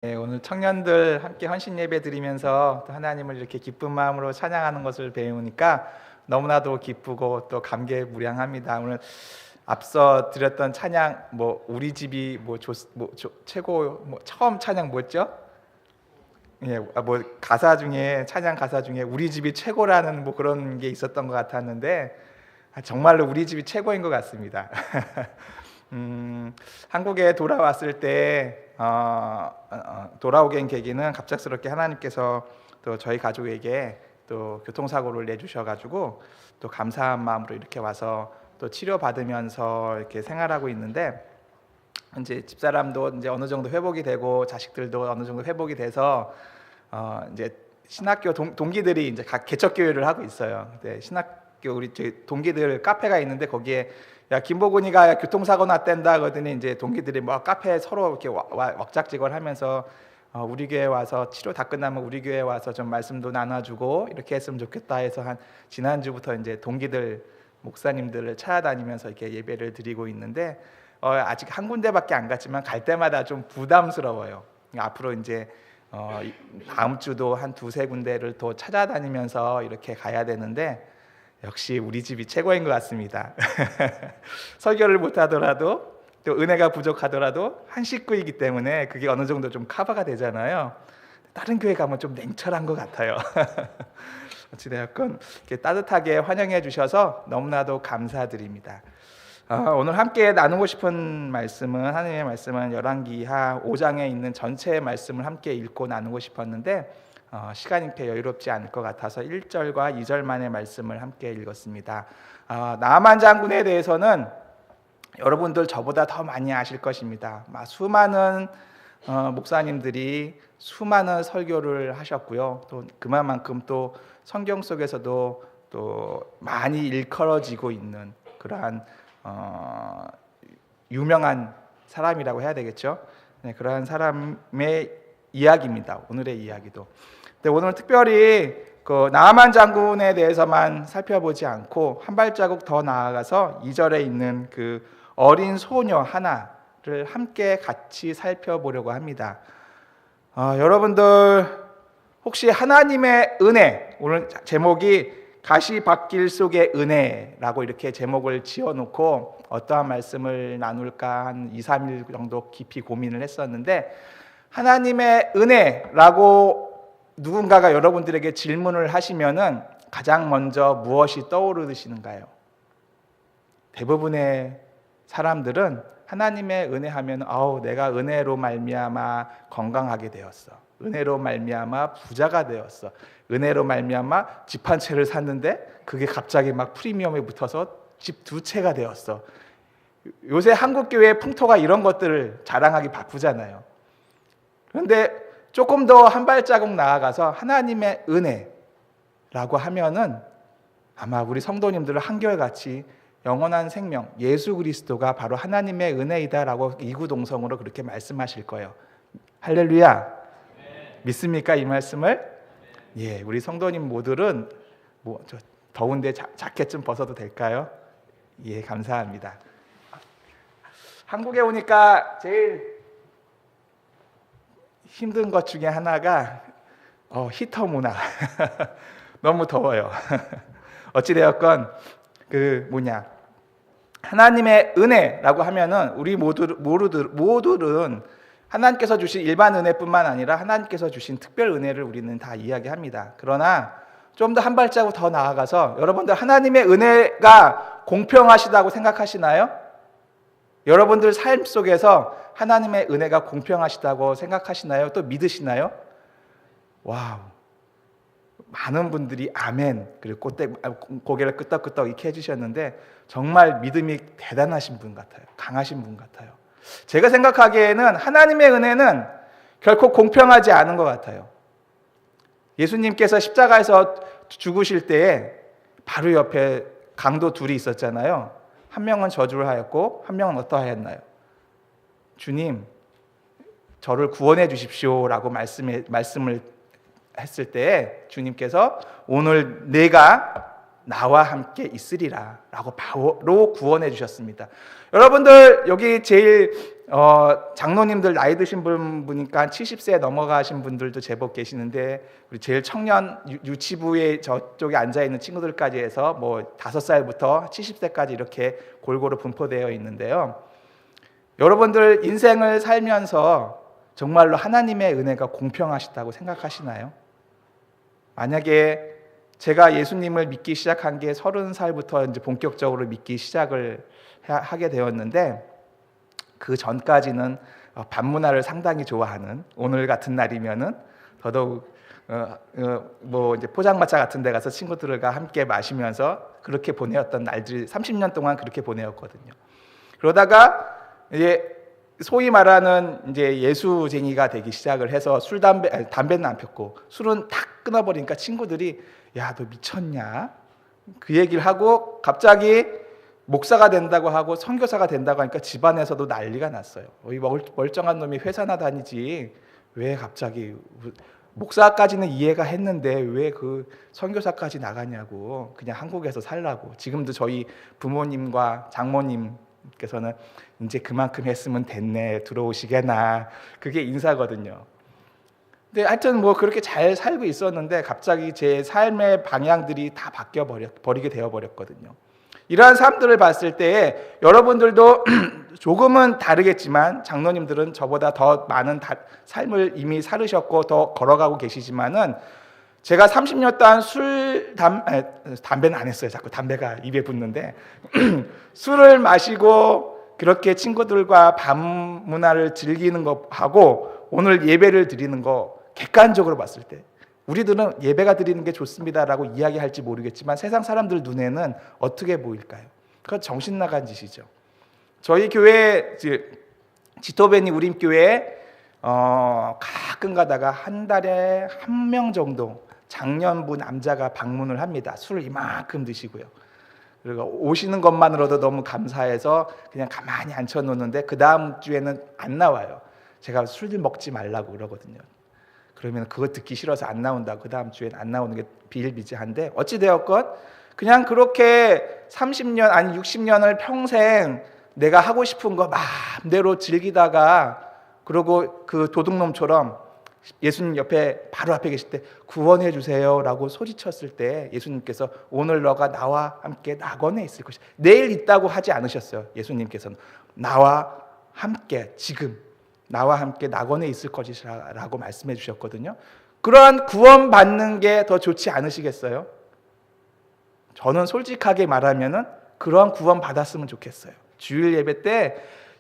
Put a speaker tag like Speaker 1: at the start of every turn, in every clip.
Speaker 1: 네, 오늘 청년들 함께 헌신 예배 드리면서 또 하나님을 이렇게 기쁜 마음으로 찬양하는 것을 배우니까 너무나도 기쁘고 또 감개무량합니다. 오늘 앞서 드렸던 찬양 우리 집이 최고 처음 찬양 뭐였죠? 예, 가사 중에 찬양 가사 중에 우리 집이 최고라는 그런 게 있었던 것 같았는데 정말로 우리 집이 최고인 것 같습니다. 한국에 돌아왔을 때 돌아오게 된 계기는 갑작스럽게 하나님께서 또 저희 가족에게 또 교통사고를 내주셔가지고 또 감사한 마음으로 이렇게 와서 또 치료받으면서 이렇게 생활하고 있는데, 이제 집사람도 이제 어느 정도 회복이 되고 자식들도 어느 정도 회복이 돼서 이제 신학교 동기들이 이제 각 개척교회를 하고 있어요. 네, 신학교 우리 동기들 카페가 있는데 거기에 야 김보근이가 교통사고 났댄다 그러더니 이제 동기들이 카페에 서로 이렇게 왁작지껄 하면서 우리 교회 와서 치료 다 끝나면 우리 교회 와서 좀 말씀도 나눠주고 이렇게 했으면 좋겠다 해서 한 지난주부터 이제 동기들 목사님들을 찾아다니면서 이렇게 예배를 드리고 있는데 아직 한 군데밖에 안 갔지만 갈 때마다 좀 부담스러워요. 앞으로 이제 다음 주도 한 두세 군데를 더 찾아다니면서 이렇게 가야 되는데 역시 우리 집이 최고인 것 같습니다. 설교를 못하더라도 또 은혜가 부족하더라도 한 식구이기 때문에 그게 어느 정도 좀 커버가 되잖아요. 다른 교회 가면 좀 냉철한 것 같아요. 어찌되었건 이렇게 따뜻하게 환영해 주셔서 너무나도 감사드립니다. 오늘 함께 나누고 싶은 말씀은 하나님의 말씀은 열왕기하 5장에 있는 전체의 말씀을 함께 읽고 나누고 싶었는데 시간이 이렇게 여유롭지 않을 것 같아서 1절과 2절만의 말씀을 함께 읽었습니다. 나아만 장군에 대해서는 여러분들 저보다 더 많이 아실 것입니다. 수많은 목사님들이 수많은 설교를 하셨고요. 또 그만큼 또 성경 속에서도 또 많이 일컬어지고 있는 그러한 유명한 사람이라고 해야 되겠죠. 네, 그러한 사람의 이야기입니다. 오늘의 이야기도. 근데 오늘 특별히 그 나아만 장군에 대해서만 살펴보지 않고 한 발자국 더 나아가서 2절에 있는 그 어린 소녀 하나를 함께 같이 살펴보려고 합니다. 여러분들 혹시 하나님의 은혜, 오늘 제목이 가시밭길 속의 은혜라고 이렇게 제목을 지어놓고 어떠한 말씀을 나눌까 한 2, 3일 정도 깊이 고민을 했었는데, 하나님의 은혜라고 누군가가 여러분들에게 질문을 하시면은 가장 먼저 무엇이 떠오르시는가요? 대부분의 사람들은 하나님의 은혜 하면 내가 은혜로 말미암아 건강하게 되었어, 은혜로 말미암아 부자가 되었어, 은혜로 말미암아 집 한 채를 샀는데 그게 갑자기 프리미엄에 붙어서 집 두 채가 되었어. 요새 한국교회의 풍토가 이런 것들을 자랑하기 바쁘잖아요. 그런데 조금 더 한 발자국 나아가서 하나님의 은혜라고 하면은 아마 우리 성도님들은 한결같이 영원한 생명 예수 그리스도가 바로 하나님의 은혜이다라고 이구동성으로 그렇게 말씀하실 거예요. 할렐루야. 네. 믿습니까 이 말씀을? 네. 예, 우리 성도님 모두는 저 더운데 자켓 좀 벗어도 될까요? 예, 감사합니다. 한국에 오니까 제일 힘든 것 중에 하나가 히터 문화. 너무 더워요. 어찌되었건 하나님의 은혜라고 하면은 우리 모두들은 하나님께서 주신 일반 은혜뿐만 아니라 하나님께서 주신 특별 은혜를 우리는 다 이야기합니다. 그러나 좀 더 한 발자국 더 나아가서 여러분들 하나님의 은혜가 공평하시다고 생각하시나요? 여러분들 삶 속에서 하나님의 은혜가 공평하시다고 생각하시나요? 또 믿으시나요? 와우, 많은 분들이 아멘 그리고 고개를 끄덕끄덕 이렇게 해주셨는데 정말 믿음이 대단하신 분 같아요. 강하신 분 같아요. 제가 생각하기에는 하나님의 은혜는 결코 공평하지 않은 것 같아요. 예수님께서 십자가에서 죽으실 때에 바로 옆에 강도 둘이 있었잖아요. 한 명은 저주를 하였고 한 명은 어떠하였나요? 주님, 저를 구원해 주십시오라고 말씀을 했을 때 주님께서 오늘 내가 나와 함께 있으리라 라고 바로 구원해 주셨습니다. 여러분들 여기 제일 장로님들 나이 드신 분 보니까 70세 넘어가신 분들도 제법 계시는데, 우리 제일 청년 유치부에 저쪽에 앉아 있는 친구들까지 해서 뭐 5살부터 70세까지 이렇게 골고루 분포되어 있는데요. 여러분들 인생을 살면서 정말로 하나님의 은혜가 공평하시다고 생각하시나요? 만약에 제가 예수님을 믿기 시작한 게 30살부터 이제 본격적으로 믿기 시작을 하게 되었는데, 그 전까지는 밤문화를 상당히 좋아하는, 오늘 같은 날이면은 더더욱 뭐 이제 포장마차 같은 데 가서 친구들과 함께 마시면서 그렇게 보내었던 날들이 30년 동안 그렇게 보내었거든요. 그러다가 이제 소위 말하는 이제 예수쟁이가 되기 시작을 해서 담배는 안 폈고 술은 탁 끊어버리니까 친구들이 야, 너 미쳤냐? 그 얘기를 하고 갑자기 목사가 된다고 하고 선교사가 된다고 하니까 집안에서도 난리가 났어요. 이 멀쩡한 놈이 회사나 다니지 왜 갑자기 목사까지는 이해가 했는데 왜 그 선교사까지 나가냐고, 그냥 한국에서 살라고. 지금도 저희 부모님과 장모님께서는 이제 그만큼 했으면 됐네, 들어오시게나, 그게 인사거든요. 근데 하여튼 뭐 그렇게 잘 살고 있었는데 갑자기 제 삶의 방향들이 다 버리게 되어버렸거든요. 이러한 삶들을 봤을 때 여러분들도 조금은 다르겠지만, 장로님들은 저보다 더 많은 삶을 이미 살으셨고 더 걸어가고 계시지만은, 제가 30년 동안 담배는 안 했어요. 자꾸 담배가 입에 붙는데 술을 마시고 그렇게 친구들과 밤 문화를 즐기는 것하고 오늘 예배를 드리는 거 객관적으로 봤을 때, 우리들은 예배가 드리는 게 좋습니다라고 이야기할지 모르겠지만 세상 사람들 눈에는 어떻게 보일까요? 그건 정신 나간 짓이죠. 저희 교회 지토베니 우림교회에 가끔 가다가 한 달에 1명 정도 장년부 남자가 방문을 합니다. 술을 이만큼 드시고요. 그리고 오시는 것만으로도 너무 감사해서 그냥 가만히 앉혀놓는데 그 다음 주에는 안 나와요. 제가 술들 먹지 말라고 그러거든요. 그러면 그거 듣기 싫어서 안 나온다고 그 다음 주엔 안 나오는 게 비일비재한데, 어찌되었건 그냥 그렇게 30년 아니 60년을 평생 내가 하고 싶은 거 마음대로 즐기다가, 그리고 그 도둑놈처럼 예수님 옆에 바로 앞에 계실 때 구원해 주세요 라고 소리쳤을 때 예수님께서 오늘 너가 나와 함께 낙원에 있을 것이다, 내일 있다고 하지 않으셨어요. 예수님께서는 나와 함께, 지금 나와 함께 낙원에 있을 것이라고 말씀해 주셨거든요. 그러한 구원받는 게 더 좋지 않으시겠어요? 저는 솔직하게 말하면은 그러한 구원 받았으면 좋겠어요. 주일 예배 때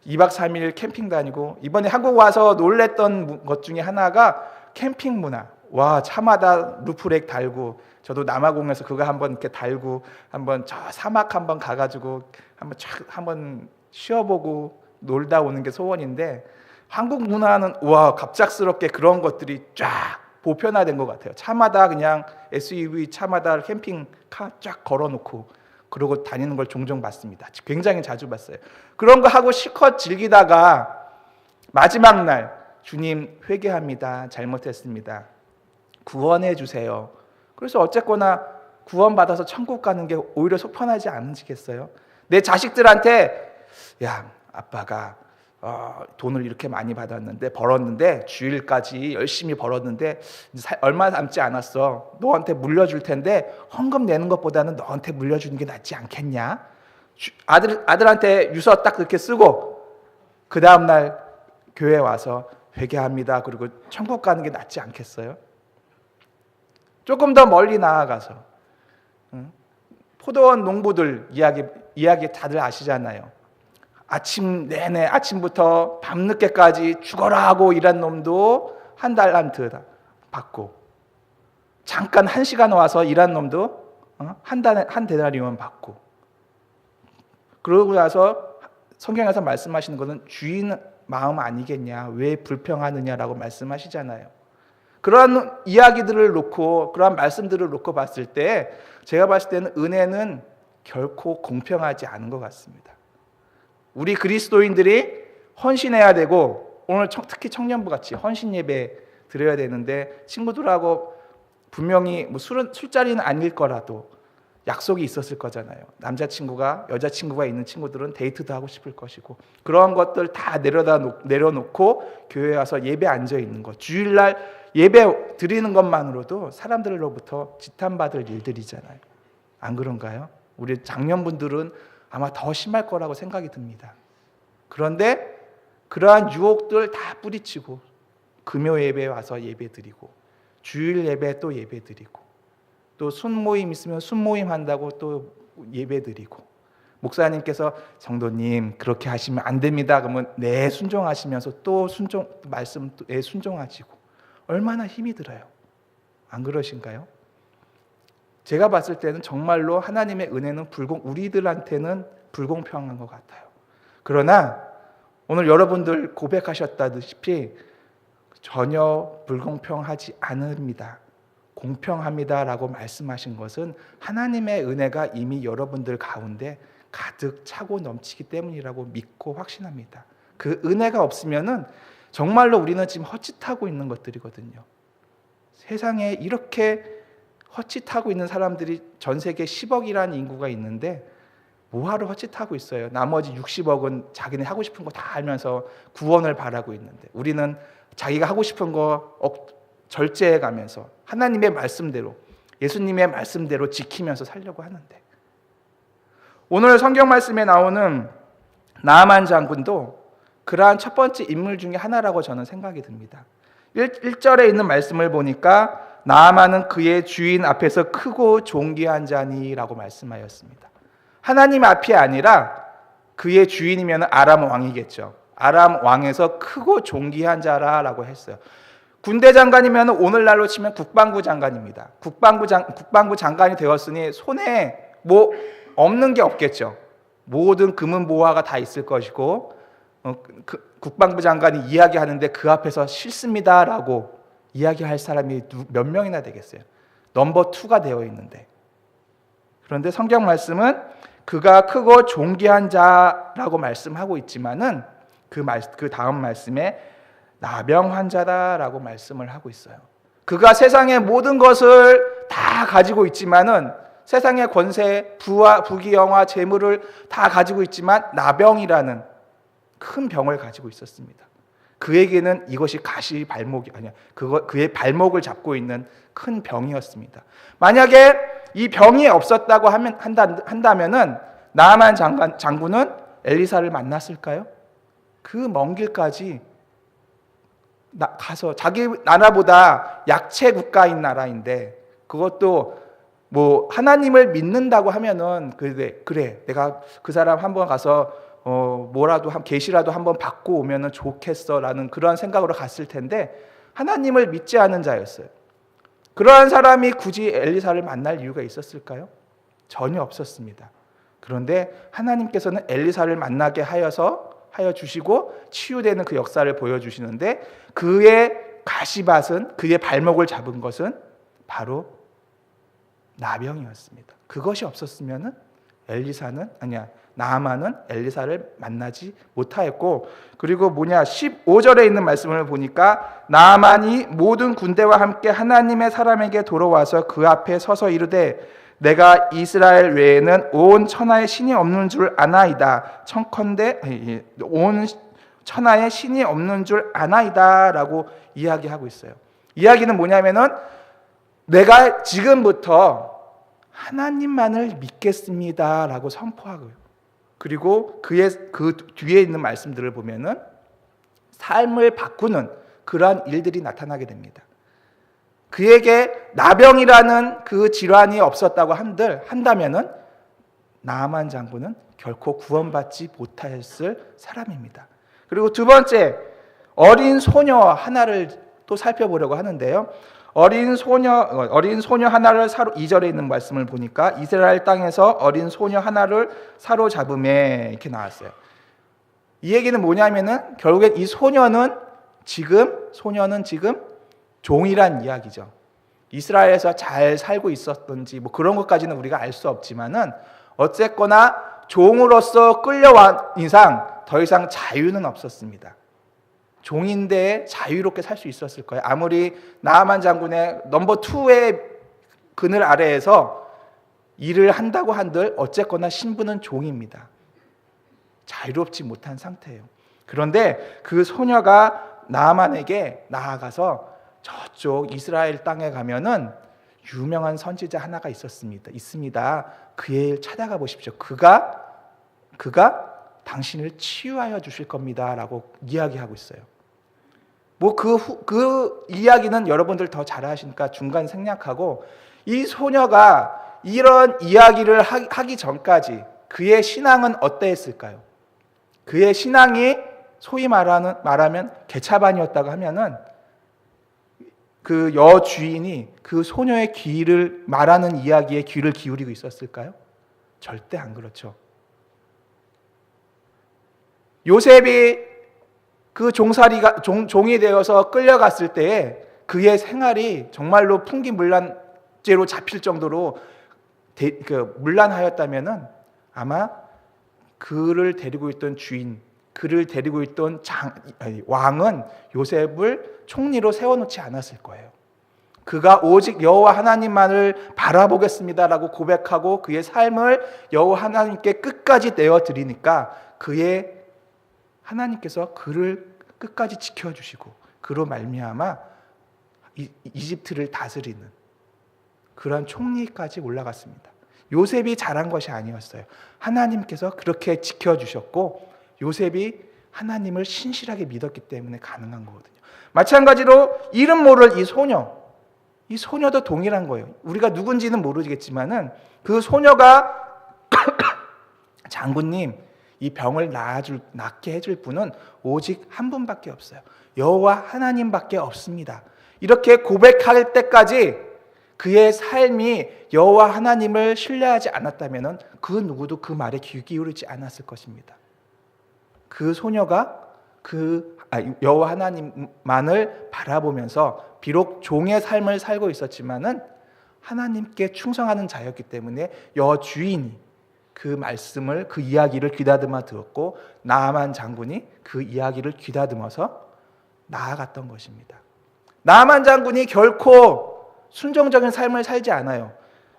Speaker 1: 2박 3일 캠핑 다니고, 이번에 한국 와서 놀랬던 것 중에 하나가 캠핑 문화. 와, 차마다 루프렉 달고, 저도 남아공에서 그거 한번 이렇게 달고 한번 저 사막 한번 가가지고 한번 쉬어보고 놀다 오는 게 소원인데, 한국 문화는 와, 갑작스럽게 그런 것들이 쫙 보편화된 것 같아요. 차마다 그냥 SUV 차마다 캠핑카 쫙 걸어놓고 그러고 다니는 걸 종종 봤습니다. 굉장히 자주 봤어요. 그런 거 하고 실컷 즐기다가 마지막 날 주님 회개합니다. 잘못했습니다. 구원해 주세요. 그래서 어쨌거나 구원받아서 천국 가는 게 오히려 속 편하지 않으시겠어요? 내 자식들한테 야, 아빠가 돈을 이렇게 많이 벌었는데 주일까지 열심히 벌었는데 얼마 남지 않았어. 너한테 물려줄 텐데 헌금 내는 것보다는 너한테 물려주는 게 낫지 않겠냐? 아들한테 유서 딱 그렇게 쓰고 그 다음날 교회 와서 회개합니다. 그리고 천국 가는 게 낫지 않겠어요? 조금 더 멀리 나아가서 포도원 농부들 이야기 다들 아시잖아요. 아침 내내 아침부터 밤늦게까지 죽어라 하고 일한 놈도 한 달란트 받고, 잠깐 1시간 와서 일한 놈도 한 데나리온 받고, 그러고 나서 성경에서 말씀하시는 것은 주인 마음 아니겠냐, 왜 불평하느냐라고 말씀하시잖아요. 그러한 이야기들을 놓고, 그러한 말씀들을 놓고 봤을 때 제가 봤을 때는 은혜는 결코 공평하지 않은 것 같습니다. 우리 그리스도인들이 헌신해야 되고, 오늘 특히 청년부 같이 헌신 예배 드려야 되는데, 친구들하고 분명히 뭐 술자리는 아닐 거라도 약속이 있었을 거잖아요. 남자친구가 여자친구가 있는 친구들은 데이트도 하고 싶을 것이고, 그런 것들 다 내려놓고 교회에 와서 예배 앉아 있는 것, 주일날 예배 드리는 것만으로도 사람들로부터 지탄받을 일들이잖아요. 안 그런가요? 우리 장년분들은 아마 더 심할 거라고 생각이 듭니다. 그런데 그러한 유혹들 다 뿌리치고 금요 예배에 와서 예배 드리고, 주일 예배 또 예배 드리고, 또 순모임 있으면 순모임 한다고 또 예배 드리고, 목사님께서 성도님 그렇게 하시면 안 됩니다 그러면 네 순종하시면서 또 말씀 네 순종하시고, 얼마나 힘이 들어요. 안 그러신가요? 제가 봤을 때는 정말로 하나님의 은혜는 우리들한테는 불공평한 것 같아요. 그러나 오늘 여러분들 고백하셨다시피 전혀 불공평하지 않습니다. 공평합니다라고 말씀하신 것은 하나님의 은혜가 이미 여러분들 가운데 가득 차고 넘치기 때문이라고 믿고 확신합니다. 그 은혜가 없으면은 정말로 우리는 지금 헛짓하고 있는 것들이거든요. 세상에 이렇게 헛짓하고 있는 사람들이 전 세계 10억이라는 인구가 있는데 뭐하러 헛짓하고 있어요? 나머지 60억은 자기네 하고 싶은 거 다 알면서 구원을 바라고 있는데, 우리는 자기가 하고 싶은 거 절제해 가면서 하나님의 말씀대로, 예수님의 말씀대로 지키면서 살려고 하는데, 오늘 성경 말씀에 나오는 나아만 장군도 그러한 첫 번째 인물 중에 하나라고 저는 생각이 듭니다. 1절에 있는 말씀을 보니까 나아만은 그의 주인 앞에서 크고 존귀한 자니라고 말씀하였습니다. 하나님 앞이 아니라 그의 주인이면 아람 왕이겠죠. 아람 왕에서 크고 존귀한 자라라고 했어요. 군대 장관이면 오늘날로 치면 국방부 장관입니다. 국방부 장관이 되었으니 손에 뭐 없는 게 없겠죠. 모든 금은 보화가 다 있을 것이고, 국방부 장관이 이야기하는데 그 앞에서 싫습니다라고 이야기할 사람이 몇 명이나 되겠어요. 넘버 2가 되어 있는데. 그런데 성경 말씀은 그가 크고 존귀한 자라고 말씀하고 있지만은 그 다음 말씀에 나병 환자다라고 말씀을 하고 있어요. 그가 세상의 모든 것을 다 가지고 있지만은, 세상의 권세, 부와 부귀영화, 재물을 다 가지고 있지만 나병이라는 큰 병을 가지고 있었습니다. 그에게는 이것이 가시 발목이 아니야. 그의 발목을 잡고 있는 큰 병이었습니다. 만약에 이 병이 없었다고 한다면은 나아만 장군은 엘리사를 만났을까요? 그 먼 길까지 가서, 자기 나라보다 약체 국가인 나라인데, 그것도 뭐 하나님을 믿는다고 하면은 그래 내가 그 사람 한번 가서 뭐라도 계시라도 한번 받고 오면은 좋겠어라는 그런 생각으로 갔을 텐데, 하나님을 믿지 않은 자였어요. 그러한 사람이 굳이 엘리사를 만날 이유가 있었을까요? 전혀 없었습니다. 그런데 하나님께서는 엘리사를 만나게 하여 주시고 치유되는 그 역사를 보여주시는데, 그의 가시밭은, 그의 발목을 잡은 것은 바로 나병이었습니다. 그것이 없었으면은 나아만은 엘리사를 만나지 못하였고, 그리고 15절에 있는 말씀을 보니까 나아만이 모든 군대와 함께 하나님의 사람에게 돌아와서 그 앞에 서서 이르되 내가 이스라엘 외에는 온 천하에 신이 없는 줄 아나이다. 청컨대 온 천하에 신이 없는 줄 아나이다 라고 이야기하고 있어요. 이야기는 뭐냐면은 내가 지금부터 하나님만을 믿겠습니다 라고 선포하고요. 그리고 그 뒤에 있는 말씀들을 보면은 삶을 바꾸는 그러한 일들이 나타나게 됩니다. 그에게 나병이라는 그 질환이 없었다고 한다면은 나아만 장군은 결코 구원받지 못했을 사람입니다. 그리고 두 번째, 어린 소녀 하나를 또 살펴보려고 하는데요. 어린 소녀 하나를 2절에 있는 말씀을 보니까 이스라엘 땅에서 어린 소녀 하나를 사로잡음에 이렇게 나왔어요. 이 얘기는 뭐냐면은 결국엔 이 소녀는 지금 종이란 이야기죠. 이스라엘에서 잘 살고 있었던지 뭐 그런 것까지는 우리가 알 수 없지만은 어쨌거나 종으로서 끌려온 이상 더 이상 자유는 없었습니다. 종인데 자유롭게 살 수 있었을 거예요. 아무리 나아만 장군의 넘버 2의 그늘 아래에서 일을 한다고 한들 어쨌거나 신부는 종입니다. 자유롭지 못한 상태예요. 그런데 그 소녀가 나아만에게 나아가서 저쪽 이스라엘 땅에 가면은 유명한 선지자 하나가 있습니다. 그의 찾아가 보십시오. 그가 당신을 치유하여 주실 겁니다라고 이야기하고 있어요. 뭐 그 이야기는 여러분들 더 잘 아시니까 중간 생략하고, 이 소녀가 이런 이야기를 하기 전까지 그의 신앙은 어떠했을까요? 그의 신앙이 소위 말하면 개차반이었다고 하면은 그 여주인이 그 소녀의 귀를 말하는 이야기에 귀를 기울이고 있었을까요? 절대 안 그렇죠. 요셉이 그 종이 되어서 끌려갔을 때에 그의 생활이 정말로 풍기문란죄로 잡힐 정도로 문란하였다면은 아마 그를 데리고 있던 주인, 그를 데리고 있던 왕은 요셉을 총리로 세워놓지 않았을 거예요. 그가 오직 여호와 하나님만을 바라보겠습니다라고 고백하고 그의 삶을 여호와 하나님께 끝까지 내어드리니까 하나님께서 그를 끝까지 지켜주시고 그로 말미암아 이집트를 다스리는 그러한 총리까지 올라갔습니다. 요셉이 잘한 것이 아니었어요. 하나님께서 그렇게 지켜주셨고 요셉이 하나님을 신실하게 믿었기 때문에 가능한 거거든요. 마찬가지로 이름 모를 이 소녀도 동일한 거예요. 우리가 누군지는 모르겠지만은 그 소녀가 장군님, 이 병을 낫게 해줄 분은 오직 한 분밖에 없어요. 여호와 하나님밖에 없습니다. 이렇게 고백할 때까지 그의 삶이 여호와 하나님을 신뢰하지 않았다면 그 누구도 그 말에 귀 기울이지 않았을 것입니다. 그 소녀가 여호와 하나님만을 바라보면서 비록 종의 삶을 살고 있었지만은 하나님께 충성하는 자였기 때문에 여주인이 그 말씀을, 그 이야기를 귀다듬어 들었고 나아만 장군이 그 이야기를 귀다듬어서 나아갔던 것입니다. 나아만 장군이 결코 순종적인 삶을 살지 않아요.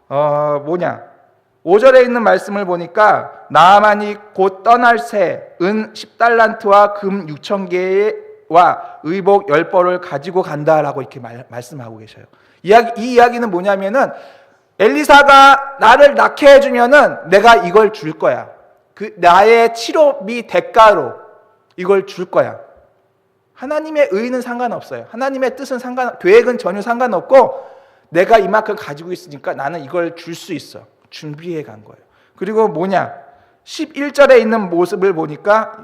Speaker 1: 5절에 있는 말씀을 보니까 나아만이 곧 떠날 새 은 10달란트와 금 6,000개와 의복 10벌을 가지고 간다라고 이렇게 말씀하고 계셔요. 이 이야기는 뭐냐면은 엘리사가 나를 낳게 해주면은 내가 이걸 줄 거야. 나의 치료비 대가로 이걸 줄 거야. 하나님의 의는 상관없어요. 하나님의 뜻은 계획은 전혀 상관없고 내가 이만큼 가지고 있으니까 나는 이걸 줄 수 있어. 준비해 간 거예요. 그리고 11절에 있는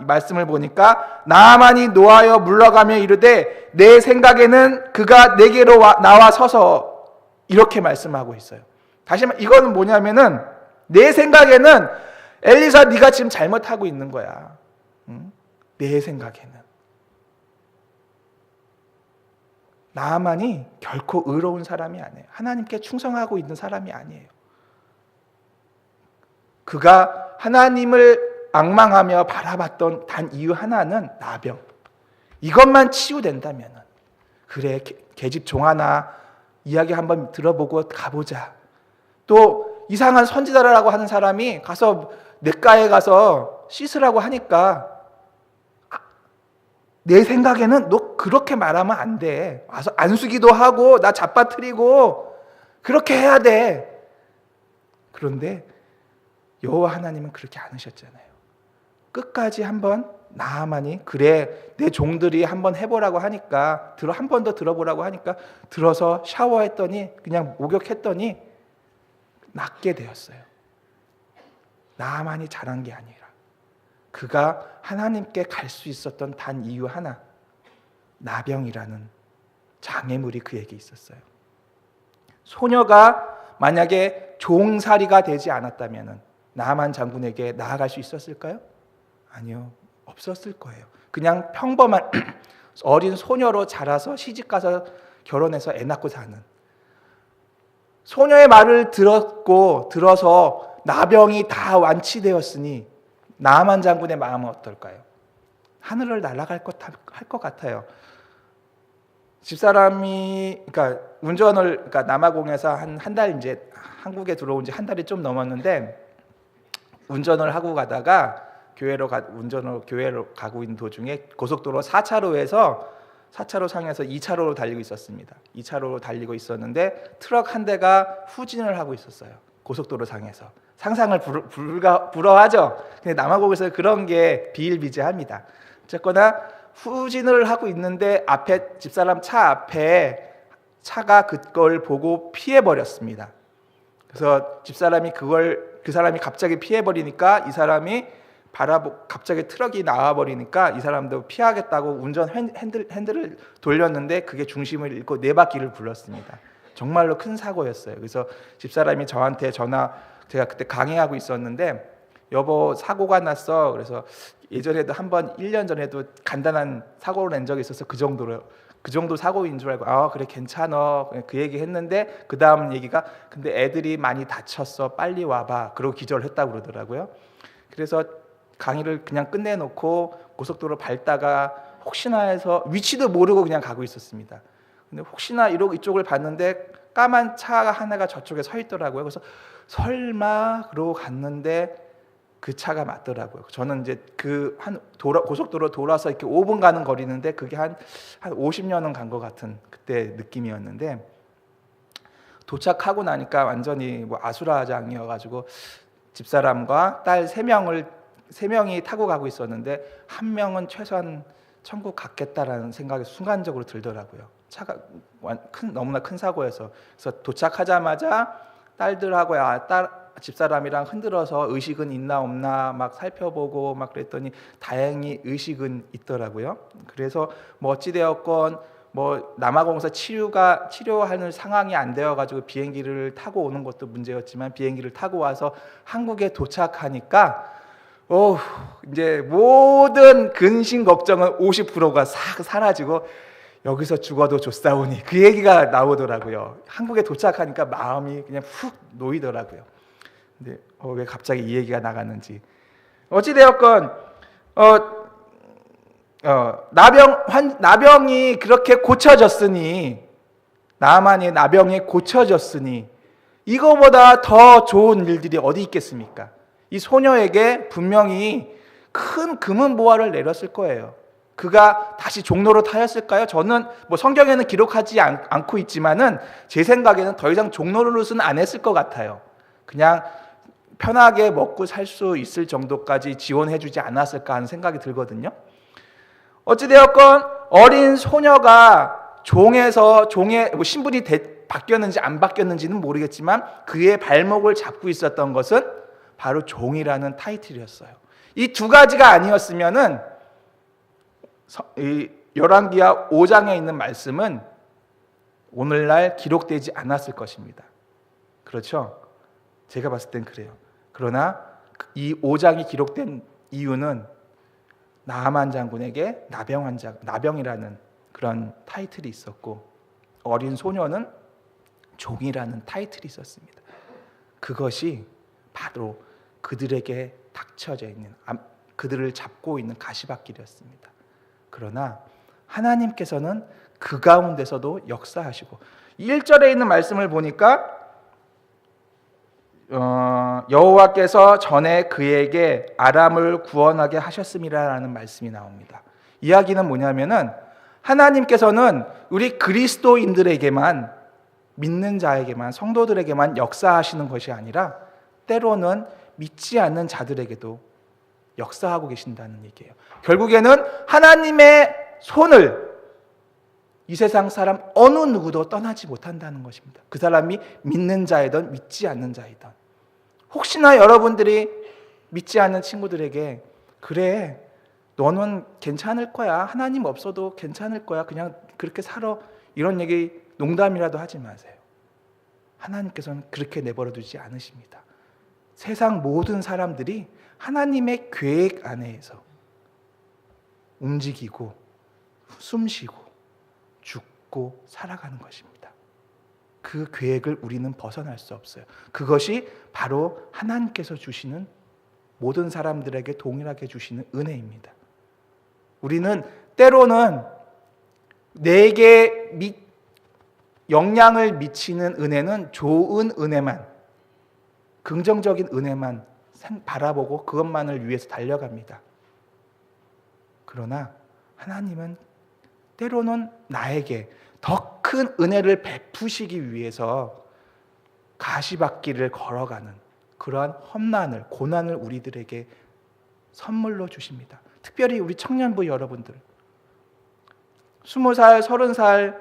Speaker 1: 말씀을 보니까 나아만이 노하여 물러가며 이르되 내 생각에는 그가 내게로 나와 서서 이렇게 말씀하고 있어요. 다시 말해 이거는 뭐냐면은 내 생각에는 엘리사 네가 지금 잘못하고 있는 거야. 응? 내 생각에는 나아만이 결코 의로운 사람이 아니에요. 하나님께 충성하고 있는 사람이 아니에요. 그가 하나님을 앙망하며 바라봤던 단 이유 하나는 나병. 이것만 치유된다면 그래, 계집 종 하나 이야기 한번 들어보고 가보자. 또 이상한 선지자라고 하는 사람이 가서 냇가에 가서 씻으라고 하니까 내 생각에는 너 그렇게 말하면 안 돼. 와서 안수기도 하고 나 잡아뜨리고 그렇게 해야 돼. 그런데 여호와 하나님은 그렇게 안 하셨잖아요. 끝까지 한번 나아만이 그래 내 종들이 한번 해보라고 하니까 한 번 더 들어보라고 하니까 들어서 샤워했더니 그냥 목욕했더니 낫게 되었어요. 나아만이 잘한 게 아니라 그가 하나님께 갈 수 있었던 단 이유 하나, 나병이라는 장애물이 그에게 있었어요. 소녀가 만약에 종살이가 되지 않았다면 나아만 장군에게 나아갈 수 있었을까요? 아니요, 없었을 거예요. 그냥 평범한 어린 소녀로 자라서 시집가서 결혼해서 애 낳고 사는, 소녀의 말을 들어서 나병이 다 완치되었으니 나아만 장군의 마음은 어떨까요? 하늘을 날아갈 것 같아요. 집사람이 그러니까 운전을 그러니까 남아공에서 한 달 이제 한국에 들어온 지 한 달이 좀 넘었는데 운전을 하고 가다가 운전으로 교회로 가고 있는 도중에 고속도로 4차로 상에서 2차로로 달리고 있었습니다. 2차로로 달리고 있었는데 트럭 한 대가 후진을 하고 있었어요. 고속도로 상에서. 상상을 불허하죠. 근데 남아공에서 그런 게 비일비재합니다. 어쨌거나 후진을 하고 있는데 앞에 집사람 차 앞에 차가 그걸 보고 피해 버렸습니다. 그래서 집사람이 그 사람이 갑자기 피해 버리니까 이 사람이 갑자기 트럭이 나와 버리니까 이 사람도 피하겠다고 운전 핸들을 돌렸는데 그게 중심을 잃고 네 바퀴를 굴렀습니다. 정말로 큰 사고였어요. 그래서 집사람이 저한테 제가 그때 강의하고 있었는데 여보 사고가 났어. 그래서 예전에도 한번 1년 전에도 간단한 사고를 낸 적이 있어서 그 정도 사고인 줄 알고 그래 괜찮아 그 얘기 했는데 그 다음 얘기가 근데 애들이 많이 다쳤어 빨리 와봐 그러고 기절을 했다고 그러더라고요. 그래서 강의를 그냥 끝내놓고 고속도로 밟다가 혹시나 해서 위치도 모르고 그냥 가고 있었습니다. 근데 혹시나 이러고 이쪽을 봤는데 까만 차 하나가 저쪽에 서 있더라고요. 그래서 설마 그러고 갔는데 그 차가 맞더라고요. 저는 이제 고속도로 돌아서 이렇게 5분 가는 거리인데 그게 한 50년은 간 것 같은 그때 느낌이었는데 도착하고 나니까 완전히 아수라장이어가지고 집사람과 딸 3명이 타고 가고 있었는데 한 명은 최소한 천국 갔겠다라는 생각이 순간적으로 들더라고요. 차가 너무나 큰 사고여서. 그래서 도착하자마자 딸들하고 집사람이랑 흔들어서 의식은 있나 없나 막 살펴보고 막 그랬더니 다행히 의식은 있더라고요. 그래서 어찌되었건 남아공에서 치료하는 상황이 안 되어가지고 비행기를 타고 오는 것도 문제였지만 비행기를 타고 와서 한국에 도착하니까 이제 모든 근심 걱정은 50%가 싹 사라지고 여기서 죽어도 좋사오니 그 얘기가 나오더라고요. 한국에 도착하니까 마음이 그냥 훅 놓이더라고요. 근데 왜 갑자기 이 얘기가 나갔는지 어찌되었건 나병이 그렇게 고쳐졌으니 나만의 나병이 고쳐졌으니 이거보다 더 좋은 일들이 어디 있겠습니까? 이 소녀에게 분명히 큰 금은 보화를 내렸을 거예요. 그가 다시 종로로 타였을까요? 저는 성경에는 기록하지 않고 있지만은 제 생각에는 더 이상 종로 노릇은 안 했을 것 같아요. 그냥 편하게 먹고 살 수 있을 정도까지 지원해주지 않았을까 하는 생각이 들거든요. 어찌되었건 어린 소녀가 종의 신분이 바뀌었는지 안 바뀌었는지는 모르겠지만 그의 발목을 잡고 있었던 것은 바로 종이라는 타이틀이었어요. 이 두 가지가 아니었으면은 열왕기하 5장에 있는 말씀은 오늘날 기록되지 않았을 것입니다. 그렇죠? 제가 봤을 땐 그래요. 그러나 이 5장이 기록된 이유는 나아만 장군에게 나병이라는 그런 타이틀이 있었고 어린 소녀는 종이라는 타이틀이 있었습니다. 그것이 바로 그들에게 닥쳐져 있는 그들을 잡고 있는 가시밭길이었습니다. 그러나 하나님께서는 그 가운데서도 역사하시고 1절에 있는 말씀을 보니까 여호와께서 전에 그에게 아람을 구원하게 하셨음이라는 말씀이 나옵니다. 이야기는 뭐냐면은 하나님께서는 우리 그리스도인들에게만 믿는 자에게만 성도들에게만 역사하시는 것이 아니라 때로는 믿지 않는 자들에게도 역사하고 계신다는 얘기예요. 결국에는 하나님의 손을 이 세상 사람 어느 누구도 떠나지 못한다는 것입니다. 그 사람이 믿는 자이든 믿지 않는 자이든. 혹시나 여러분들이 믿지 않는 친구들에게 그래 너는 괜찮을 거야 하나님 없어도 괜찮을 거야 그냥 그렇게 살아 이런 얘기 농담이라도 하지 마세요. 하나님께서는 그렇게 내버려 두지 않으십니다. 세상 모든 사람들이 하나님의 계획 안에서 움직이고 숨쉬고 죽고 살아가는 것입니다. 그 계획을 우리는 벗어날 수 없어요. 그것이 바로 하나님께서 주시는 모든 사람들에게 동일하게 주시는 은혜입니다. 우리는 때로는 내게 영향을 미치는 은혜는 좋은 은혜만, 긍정적인 은혜만 바라보고 그것만을 위해서 달려갑니다. 그러나 하나님은 때로는 나에게 더 큰 은혜를 베푸시기 위해서 가시밭길을 걸어가는 그러한 험난을, 고난을 우리들에게 선물로 주십니다. 특별히 우리 청년부 여러분들, 20살, 30살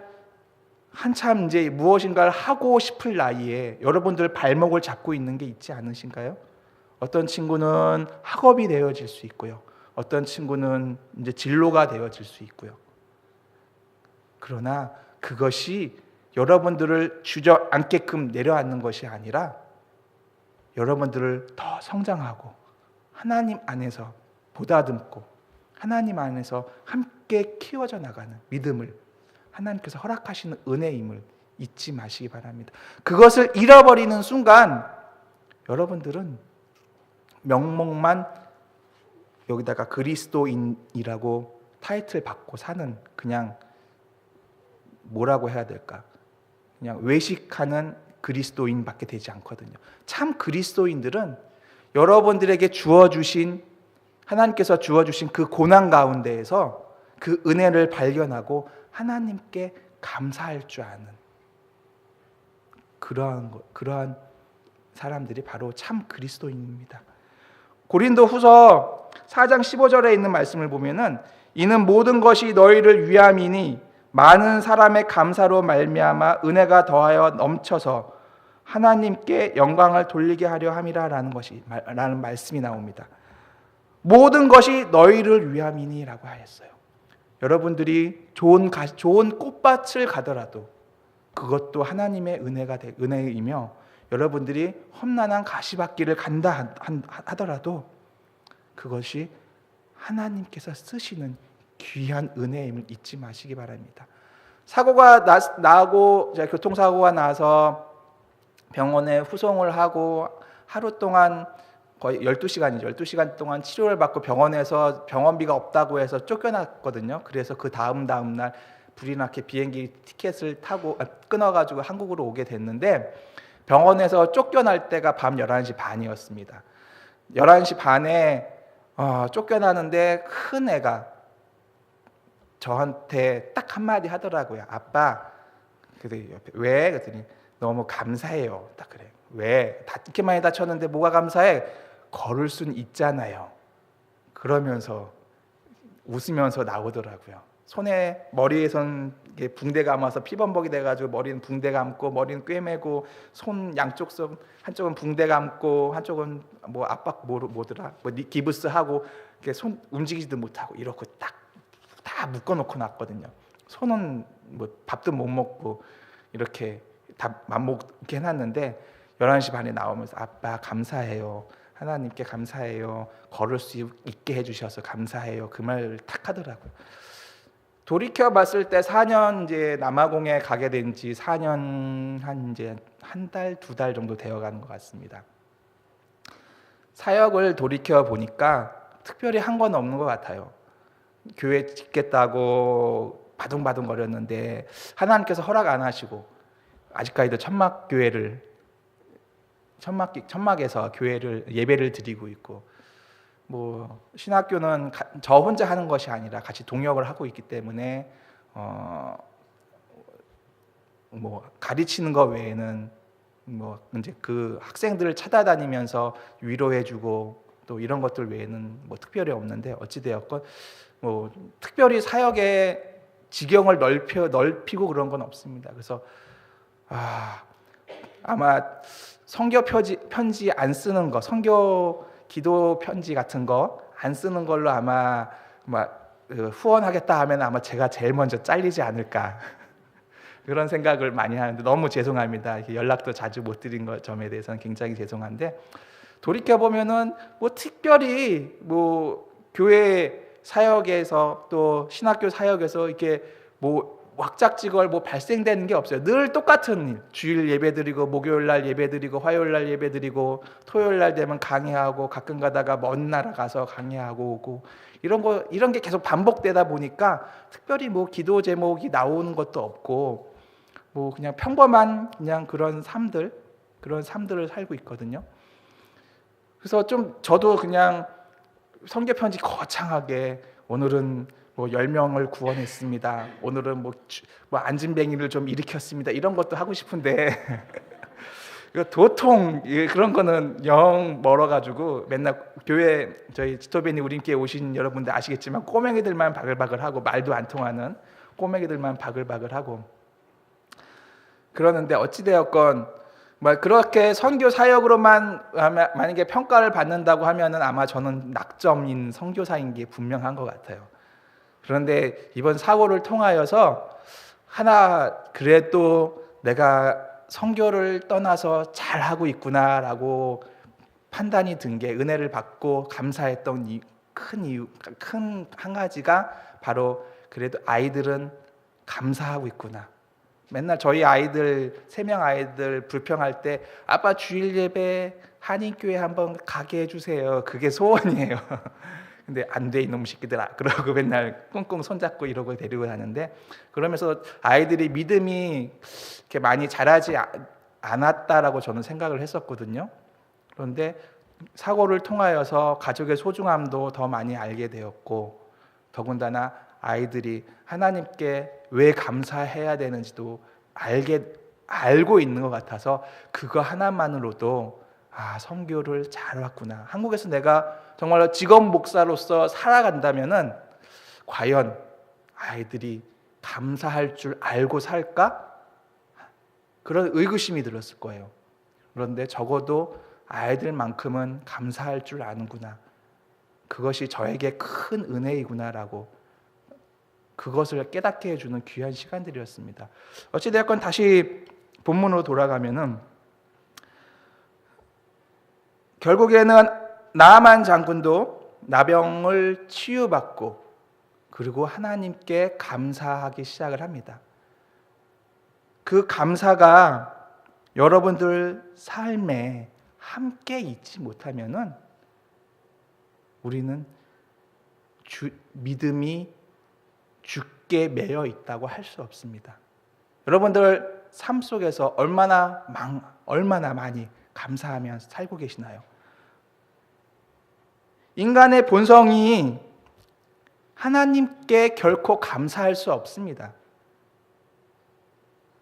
Speaker 1: 한참 이제 무엇인가를 하고 싶을 나이에 여러분들 발목을 잡고 있는 게 있지 않으신가요? 어떤 친구는 학업이 되어질 수 있고요. 어떤 친구는 이제 진로가 되어질 수 있고요. 그러나 그것이 여러분들을 주저앉게끔 내려앉는 것이 아니라 여러분들을 더 성장하고 하나님 안에서 보다듬고 하나님 안에서 함께 키워져 나가는 믿음을 하나님께서 허락하시는 은혜임을 잊지 마시기 바랍니다. 그것을 잃어버리는 순간 여러분들은 명목만 여기다가 그리스도인이라고 타이틀 받고 사는, 그냥 뭐라고 해야 될까, 그냥 외식하는 그리스도인밖에 되지 않거든요. 참 그리스도인들은 여러분들에게 주어주신, 하나님께서 주어주신 그 고난 가운데에서 그 은혜를 발견하고 하나님께 감사할 줄 아는 그러한 사람들이 바로 참 그리스도인입니다. 고린도후서 4장 15절에 있는 말씀을 보면은, 이는 모든 것이 너희를 위함이니 많은 사람의 감사로 말미암아 은혜가 더하여 넘쳐서 하나님께 영광을 돌리게 하려 함이라라는 라는 말씀이 나옵니다. 모든 것이 너희를 위함이니라고 하였어요. 여러분들이 좋은 꽃밭을 가더라도 그것도 하나님의 은혜이며, 여러분들이 험난한 가시밭길을 간다 하더라도 그것이 하나님께서 쓰시는 귀한 은혜임을 잊지 마시기 바랍니다. 사고가 나고, 교통사고가 나서 병원에 후송을 하고 하루 동안 거의 12시간 동안 치료를 받고 병원에서 병원비가 없다고 해서 쫓겨났거든요. 그래서 그 다음 날 불이 나게 비행기 티켓을 타고 끊어가지고 한국으로 오게 됐는데, 병원에서 쫓겨날 때가 밤 11시 반이었습니다. 11시 반에 쫓겨나는데 큰 애가 저한테 딱 한마디 하더라고요. 아빠, 왜? 그랬더니 너무 감사해요. 딱 그래. 왜? 이렇게 많이 다쳤는데 뭐가 감사해? 걸을 수는 있잖아요. 그러면서 웃으면서 나오더라고요. 손에, 머리에선 붕대 감아서 피범벅이 돼가지고 머리는 붕대 감고 머리는 꿰매고 손 양쪽 손 한쪽은 붕대 감고 한쪽은 뭐 압박 뭐더라 기부스 하고 손 움직이지도 못하고 이렇게 다 묶어놓고 놨거든요. 손은 뭐 밥도 못 먹고 이렇게 다 맘먹게 해놨는데 11시 반에 나오면서 아빠 감사해요. 하나님께 감사해요. 걸을 수 있게 해주셔서 감사해요. 그 말을 탁 하더라고요. 돌이켜 봤을 때 4년 이제 남아공에 가게 된 지 4년 한 달, 2달 정도 되어 가는 것 같습니다. 사역을 돌이켜 보니까 특별히 한 건 없는 것 같아요. 교회 짓겠다고 바둥바둥 거렸는데 하나님께서 허락 안 하시고 아직까지도 천막에서 교회를 예배를 드리고 있고, 뭐 신학교는 저 혼자 하는 것이 아니라 같이 동역을 하고 있기 때문에 뭐 가르치는 것 외에는 뭐 이제 그 학생들을 찾아다니면서 위로해주고 또 이런 것들 외에는 뭐 특별히 없는데, 어찌 되었건 뭐 특별히 사역의 지경을 넓히고 그런 건 없습니다. 그래서 아마 선교 편지 안 쓰는 거, 선교 기도 편지 같은 거 안 쓰는 걸로 아마 후원하겠다 하면 아마 제가 제일 먼저 잘리지 않을까 그런 생각을 많이 하는데, 너무 죄송합니다. 연락도 자주 못 드린 점에 대해서는 굉장히 죄송한데, 돌이켜 보면은 뭐 특별히 뭐 교회 사역에서 또 신학교 사역에서 이렇게 뭐 왁작지껄 뭐 발생되는 게 없어요. 늘 똑같은 일. 주일 예배드리고 목요일 날 예배드리고 화요일 날 예배드리고 토요일 날 되면 강의하고 가끔 가다가 먼 나라 가서 강의하고 오고 이런 게 계속 반복되다 보니까 특별히 뭐 기도 제목이 나오는 것도 없고 뭐 그냥 평범한 그냥 그런 삶들을 살고 있거든요. 그래서 좀 저도 그냥 성교 편지 거창하게 오늘은 뭐 10명을 구원했습니다. 오늘은 뭐 안진뱅이를 좀 일으켰습니다. 이런 것도 하고 싶은데 도통 그런 거는 영 멀어가지고 맨날 교회 저희 지토베니 우림교회 오신 여러분들 아시겠지만 꼬맹이들만 바글바글하고 말도 안 통하는 꼬맹이들만 바글바글하고 그러는데 어찌되었건 뭐 그렇게 선교 사역으로만 만약에 평가를 받는다고 하면은 아마 저는 낙점인 선교사인 게 분명한 것 같아요. 그런데 이번 사고를 통하여서 하나 그래도 내가 선교를 떠나서 잘하고 있구나라고 판단이 든 게 은혜를 받고 감사했던 큰 한 가지가 바로 그래도 아이들은 감사하고 있구나. 맨날 저희 아이들 3명 아이들 불평할 때 아빠 주일 예배 한인교회 한번 가게 해주세요. 그게 소원이에요. 근데 안 돼 이놈 새끼들아 그러고 맨날 꽁꽁 손잡고 이러고 데리고 다는데 그러면서 아이들이 믿음이 이렇게 많이 자라지 않았다라고 저는 생각을 했었거든요. 그런데 사고를 통하여서 가족의 소중함도 더 많이 알게 되었고 더군다나 아이들이 하나님께 왜 감사해야 되는지도 알고 있는 것 같아서 그거 하나만으로도 선교를 잘 왔구나. 한국에서 내가 정말로 직업 목사로서 살아간다면은 과연 아이들이 감사할 줄 알고 살까? 그런 의구심이 들었을 거예요. 그런데 적어도 아이들만큼은 감사할 줄 아는구나. 그것이 저에게 큰 은혜이구나라고 그것을 깨닫게 해주는 귀한 시간들이었습니다. 어찌되었건 다시 본문으로 돌아가면은 결국에는 나아만 장군도 나병을 치유받고 그리고 하나님께 감사하기 시작을 합니다. 그 감사가 여러분들 삶에 함께 있지 못하면은 우리는 믿음이 죽게 매여 있다고 할 수 없습니다. 여러분들 삶 속에서 얼마나 많이 감사하면서 살고 계시나요? 인간의 본성이 하나님께 결코 감사할 수 없습니다.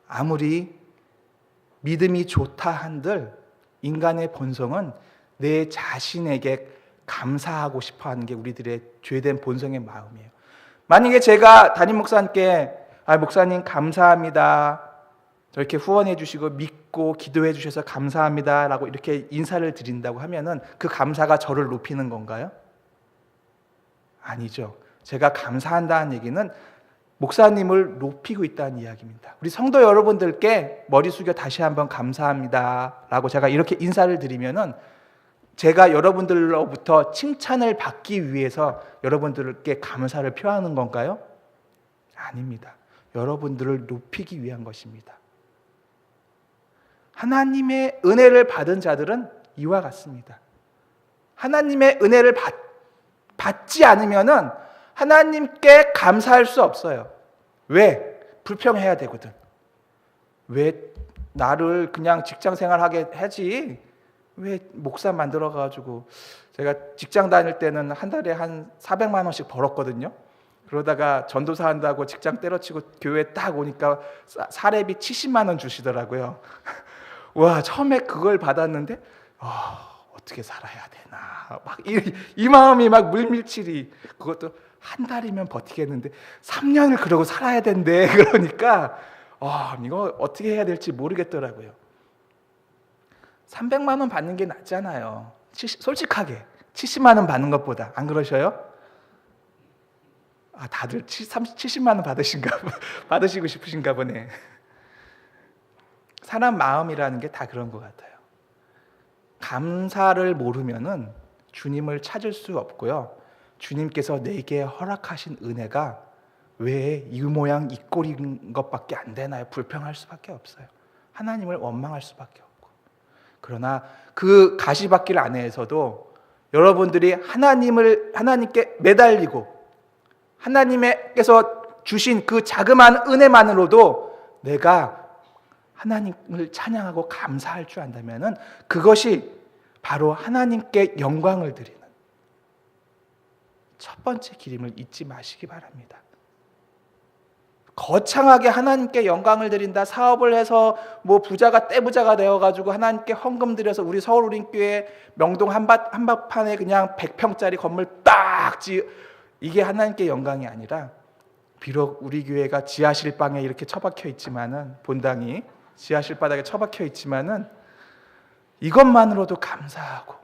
Speaker 1: 아무리 믿음이 좋다 한들 인간의 본성은 내 자신에게 감사하고 싶어하는 게 우리들의 죄된 본성의 마음이에요. 만약에 제가 담임 목사님께 목사님 감사합니다. 저렇게 후원해 주시고 믿고 기도해 주셔서 감사합니다 라고 이렇게 인사를 드린다고 하면은 그 감사가 저를 높이는 건가요? 아니죠. 제가 감사한다는 얘기는 목사님을 높이고 있다는 이야기입니다. 우리 성도 여러분들께 머리 숙여 다시 한번 감사합니다 라고 제가 이렇게 인사를 드리면은 제가 여러분들로부터 칭찬을 받기 위해서 여러분들께 감사를 표하는 건가요? 아닙니다. 여러분들을 높이기 위한 것입니다. 하나님의 은혜를 받은 자들은 이와 같습니다. 하나님의 은혜를 받지 않으면은 하나님께 감사할 수 없어요. 왜? 불평해야 되거든. 왜 나를 그냥 직장 생활하게 하지? 왜 목사 만들어가지고 제가 직장 다닐 때는 한 달에 한 400만 원씩 벌었거든요. 그러다가 전도사 한다고 직장 때려치고 교회 딱 오니까 사례비 70만 원 주시더라고요. 와, 처음에 그걸 받았는데 어떻게 살아야 되나 막 이 마음이 막 물밀칠이. 그것도 한 달이면 버티겠는데 3년을 그러고 살아야 된대. 그러니까 이거 어떻게 해야 될지 모르겠더라고요. 300만 원 받는 게 낫잖아요. 솔직하게 70만 원 받는 것보다. 안 그러셔요? 다들 70만 원 받으시고 싶으신가 보네. 사람 마음이라는 게 다 그런 것 같아요. 감사를 모르면은 주님을 찾을 수 없고요. 주님께서 내게 허락하신 은혜가 왜 이 모양 이 꼴인 것밖에 안 되나요? 불평할 수밖에 없어요. 하나님을 원망할 수밖에 없고. 그러나 그 가시밭길 안에서도 여러분들이 하나님께 매달리고 하나님께서 주신 그 자그마한 은혜만으로도 내가 하나님을 찬양하고 감사할 줄 안다면은 그것이 바로 하나님께 영광을 드리는 첫 번째 길임을 잊지 마시기 바랍니다. 거창하게 하나님께 영광을 드린다, 사업을 해서 뭐 부자가 떼부자가 되어가지고 하나님께 헌금 드려서 우리 서울우린교회 명동 한복판에 그냥 100평짜리 건물 딱 이게 하나님께 영광이 아니라, 비록 우리 교회가 지하실 방에 이렇게 처박혀 있지만은, 본당이 지하실 바닥에 처박혀 있지만은 이것만으로도 감사하고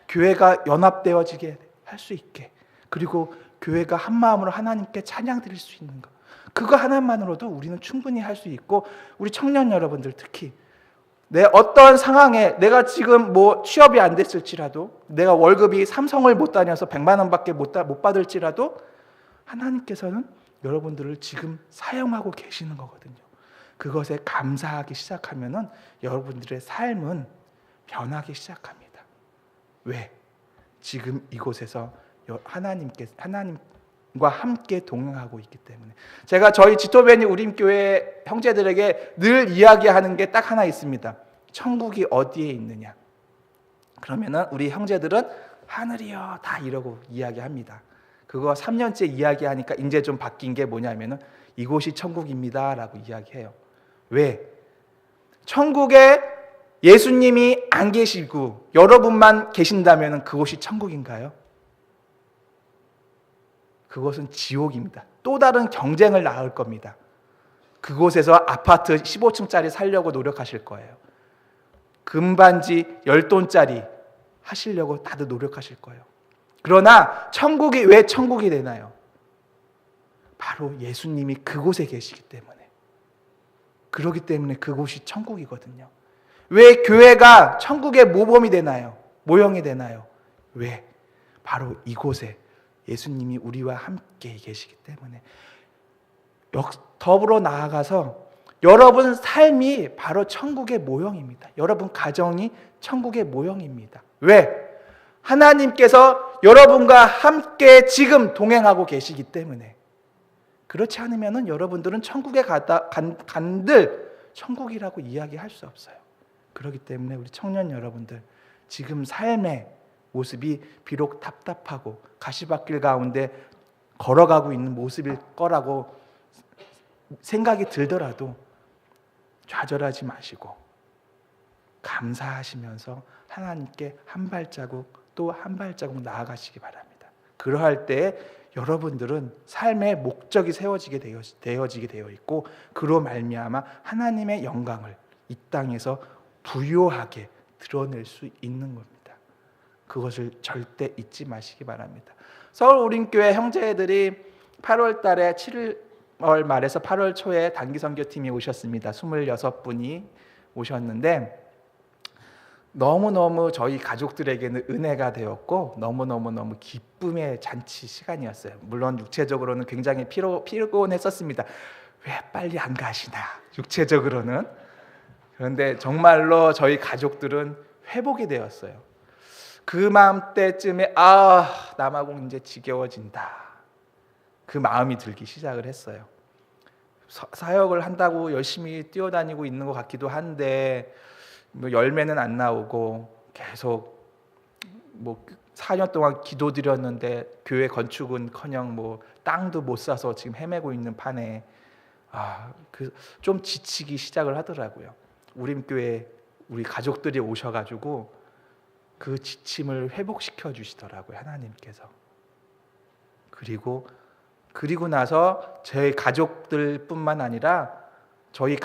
Speaker 1: 교회가 연합되어지게 할 수 있게, 그리고 교회가 한 마음으로 하나님께 찬양 드릴 수 있는 것, 그거 하나만으로도 우리는 충분히 할 수 있고, 우리 청년 여러분들 특히 내 어떤 상황에 내가 지금 뭐 취업이 안 됐을지라도, 내가 월급이 삼성을 못 다녀서 100만 원밖에 못 받을지라도 하나님께서는 여러분들을 지금 사용하고 계시는 거거든요. 그것에 감사하기 시작하면은 여러분들의 삶은 변하기 시작합니다. 왜? 지금 이곳에서 하나님과 함께 동행하고 있기 때문에. 제가 저희 지토베니 우림교회 형제들에게 늘 이야기하는 게 딱 하나 있습니다. 천국이 어디에 있느냐? 그러면은 우리 형제들은 하늘이요 다 이러고 이야기합니다. 그거 3년째 이야기하니까 이제 좀 바뀐 게 뭐냐면은 이곳이 천국입니다 라고 이야기해요. 왜? 천국에 예수님이 안 계시고 여러분만 계신다면 그곳이 천국인가요? 그것은 지옥입니다. 또 다른 경쟁을 낳을 겁니다. 그곳에서 아파트 15층짜리 살려고 노력하실 거예요. 금반지 10돈짜리 하시려고 다들 노력하실 거예요. 그러나 천국이 왜 천국이 되나요? 바로 예수님이 그곳에 계시기 때문에. 그렇기 때문에 그곳이 천국이거든요. 왜 교회가 천국의 모범이 되나요? 모형이 되나요? 왜? 바로 이곳에 예수님이 우리와 함께 계시기 때문에. 더불어 나아가서 여러분 삶이 바로 천국의 모형입니다. 여러분 가정이 천국의 모형입니다. 왜? 하나님께서 여러분과 함께 지금 동행하고 계시기 때문에. 그렇지 않으면 여러분들은 천국에 간들 천국이라고 이야기할 수 없어요. 그렇기 때문에 우리 청년 여러분들, 지금 삶의 모습이 비록 답답하고 가시밭길 가운데 걸어가고 있는 모습일 거라고 생각이 들더라도 좌절하지 마시고 감사하시면서 하나님께 한 발자국 또 한 발자국 나아가시기 바랍니다. 그러할 때 여러분들은 삶의 목적이 세워지게 되어 있고, 그로 말미암아 하나님의 영광을 이 땅에서 부요하게 드러낼 수 있는 겁니다. 그것을 절대 잊지 마시기 바랍니다. 서울우림교회 형제들이 8월 달에 7월 말에서 8월 초에 단기 선교팀이 오셨습니다. 26분이 오셨는데 너무너무 저희 가족들에게는 은혜가 되었고 너무 기쁨의 잔치 시간이었어요. 물론 육체적으로는 굉장히 피곤했었습니다. 왜 빨리 안 가시나, 육체적으로는. 그런데 정말로 저희 가족들은 회복이 되었어요. 그 마음때쯤에 남아공 이제 지겨워진다, 그 마음이 들기 시작을 했어요. 사역을 한다고 열심히 뛰어다니고 있는 것 같기도 한데 뭐 열매는 안 나오고, 계속 뭐 4년 동안 기도드렸는데 교회 건축은커녕 뭐 땅도 못 사서 지금 헤매고 있는 판에 좀 지치기 시작을 하더라고요. 우림교회 우리 가족들이 오셔가지고 그 지침을 회복시켜 주시더라고요, 하나님께서. 그리고 나서 저희 가족들뿐만 아니라 저희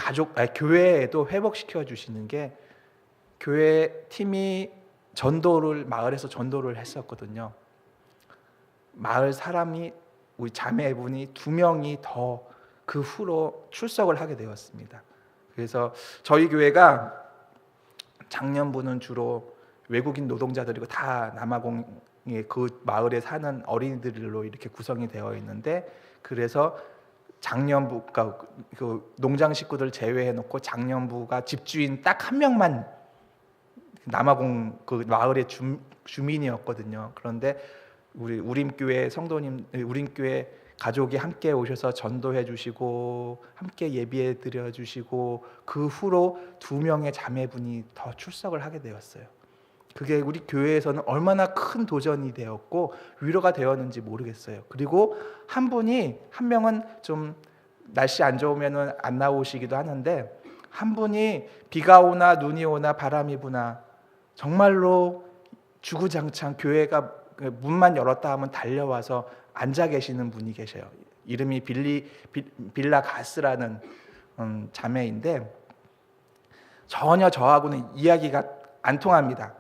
Speaker 1: 교회에도 회복시켜 주시는 게, 교회 팀이 마을에서 전도를 했었거든요. 마을 사람이, 우리 자매분이 2명이 더 그 후로 출석을 하게 되었습니다. 그래서 저희 교회가 작년부는 주로 외국인 노동자들이고 다 남아공의 그 마을에 사는 어린이들로 이렇게 구성이 되어 있는데, 그래서 작년부가 그 농장 식구들 제외해 놓고 작년부가 집주인 딱 1명만 남아공 그 마을의 주민이었거든요. 그런데 우리 우림교회 성도님, 우림교회 가족이 함께 오셔서 전도해 주시고 함께 예비해 드려 주시고 그 후로 2명의 자매분이 더 출석을 하게 되었어요. 그게 우리 교회에서는 얼마나 큰 도전이 되었고 위로가 되었는지 모르겠어요. 그리고 한 명은 좀 날씨 안 좋으면은 안 나오시기도 하는데, 한 분이 비가 오나 눈이 오나 바람이 부나 정말로 주구장창 교회가 문만 열었다 하면 달려와서 앉아 계시는 분이 계셔요. 이름이 빌라 가스라는 자매인데 전혀 저하고는 이야기가 안 통합니다.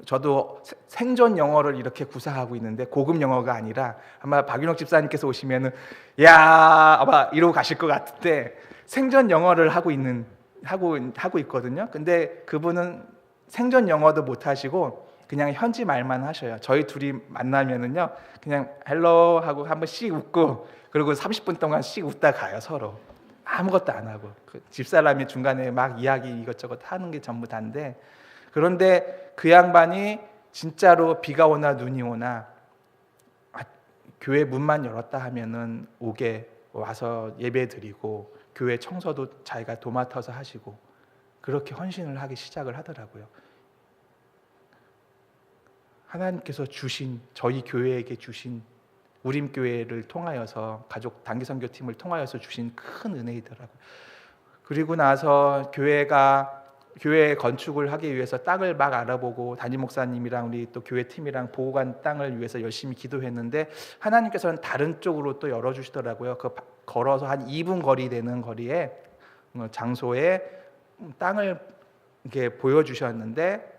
Speaker 1: 저도 생존 영어를 이렇게 구사하고 있는데 고급 영어가 아니라 아마 박윤옥 집사님께서 오시면은 야 아마 이러고 가실 것 같은데 생존 영어를 하고 있거든요. 근데 그분은 생존 영어도 못 하시고 그냥 현지 말만 하셔요. 저희 둘이 만나면은요 그냥 헬로 하고 한 번씩 웃고 그리고 30분 동안 씩 웃다 가요. 서로 아무것도 안 하고 그 집사람이 중간에 막 이야기 이것저것 하는 게 전부 다인데, 그런데 그 양반이 진짜로 비가 오나 눈이 오나 교회 문만 열었다 하면은 오게 와서 예배 드리고 교회 청소도 자기가 도맡아서 하시고 그렇게 헌신을 하기 시작을 하더라고요. 하나님께서 주신, 저희 교회에게 주신, 우림교회를 통하여서 가족 단기선교팀을 통하여서 주신 큰 은혜이더라고요. 그리고 나서 교회 건축을 하기 위해서 땅을 막 알아보고 담임 목사님이랑 우리 또 교회 팀이랑 보고 간 땅을 위해서 열심히 기도했는데 하나님께서는 다른 쪽으로 또 열어주시더라고요. 그 걸어서 한 2분 거리 되는 거리에 장소에 땅을 이렇게 보여주셨는데,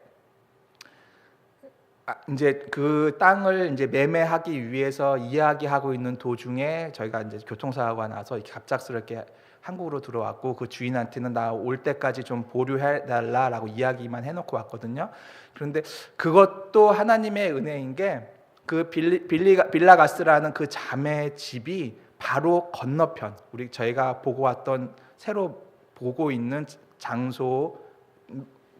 Speaker 1: 이제 그 땅을 이제 매매하기 위해서 이야기하고 있는 도중에 저희가 이제 교통사고가 나서 이렇게 갑작스럽게 한국으로 들어왔고 그 주인한테는 나 올 때까지 좀 보류해 달라라고 이야기만 해놓고 왔거든요. 그런데 그것도 하나님의 은혜인 게 그 빌라가스라는 그 자매 집이 바로 건너편, 저희가 보고 왔던 새로 보고 있는 장소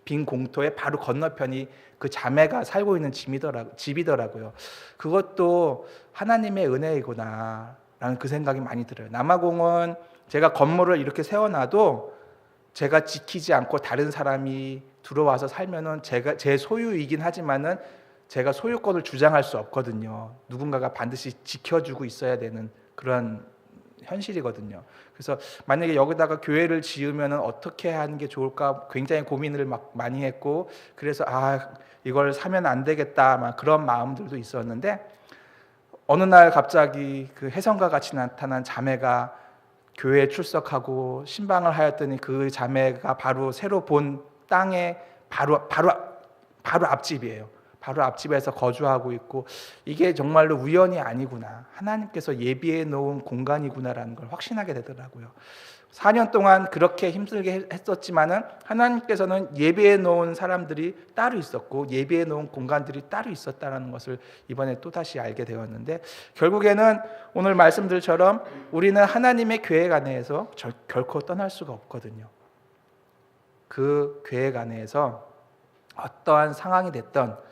Speaker 1: 빈 공터의 바로 건너편이 그 자매가 살고 있는 집이더라고요. 그것도 하나님의 은혜이구나라는 그 생각이 많이 들어요. 남아공은 제가 건물을 이렇게 세워놔도 제가 지키지 않고 다른 사람이 들어와서 살면은 제 소유이긴 하지만은 제가 소유권을 주장할 수 없거든요. 누군가가 반드시 지켜주고 있어야 되는 그런 현실이거든요. 그래서 만약에 여기다가 교회를 지으면은 어떻게 하는 게 좋을까 굉장히 고민을 많이 했고, 그래서 이걸 사면 안 되겠다 막 그런 마음들도 있었는데, 어느 날 갑자기 그 혜성과 같이 나타난 자매가 교회에 출석하고 신방을 하였더니 그 자매가 바로 새로 본 땅에 바로 앞집이에요. 바로 앞집에서 거주하고 있고, 이게 정말로 우연이 아니구나, 하나님께서 예비해 놓은 공간이구나라는 걸 확신하게 되더라고요. 4년 동안 그렇게 힘들게 했었지만은 하나님께서는 예비해 놓은 사람들이 따로 있었고 예비해 놓은 공간들이 따로 있었다는 것을 이번에 또다시 알게 되었는데, 결국에는 오늘 말씀들처럼 우리는 하나님의 계획 안에서 결코 떠날 수가 없거든요. 그 계획 안에서 어떠한 상황이 됐던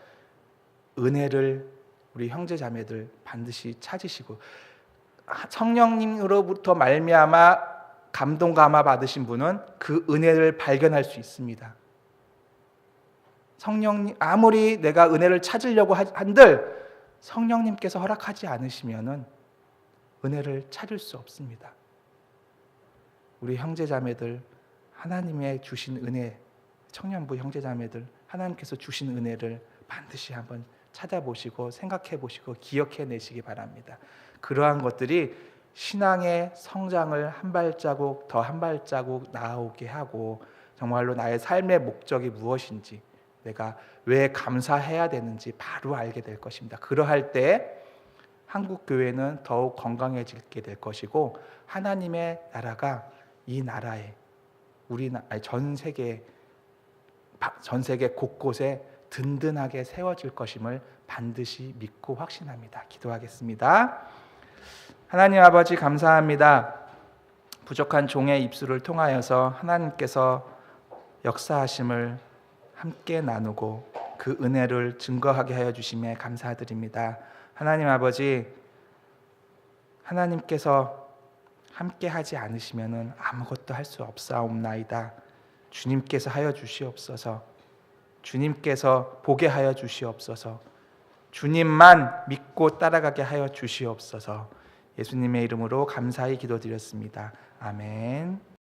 Speaker 1: 은혜를 우리 형제 자매들 반드시 찾으시고, 성령님으로부터 말미암아 감동 감화 받으신 분은 그 은혜를 발견할 수 있습니다. 성령님, 아무리 내가 은혜를 찾으려고 한들 성령님께서 허락하지 않으시면은 은혜를 찾을 수 없습니다. 우리 형제 자매들, 하나님의 주신 은혜, 청년부 형제 자매들, 하나님께서 주신 은혜를 반드시 한번 찾아보시고 생각해 보시고 기억해 내시기 바랍니다. 그러한 것들이 신앙의 성장을 한 발자국 더 한 발자국 나아오게 하고, 정말로 나의 삶의 목적이 무엇인지, 내가 왜 감사해야 되는지 바로 알게 될 것입니다. 그러할 때 한국 교회는 더욱 건강해지게 될 것이고, 하나님의 나라가 이 나라에 전 세계 곳곳에 든든하게 세워질 것임을 반드시 믿고 확신합니다. 기도하겠습니다. 하나님 아버지, 감사합니다. 부족한 종의 입술을 통하여서 하나님께서 역사하심을 함께 나누고 그 은혜를 증거하게 하여 주심에 감사드립니다. 하나님 아버지, 하나님께서 함께 하지 않으시면은 아무것도 할 수 없사옵나이다. 주님께서 하여 주시옵소서. 주님께서 보게 하여 주시옵소서. 주님만 믿고 따라가게 하여 주시옵소서. 예수님의 이름으로 감사히 기도드렸습니다. 아멘.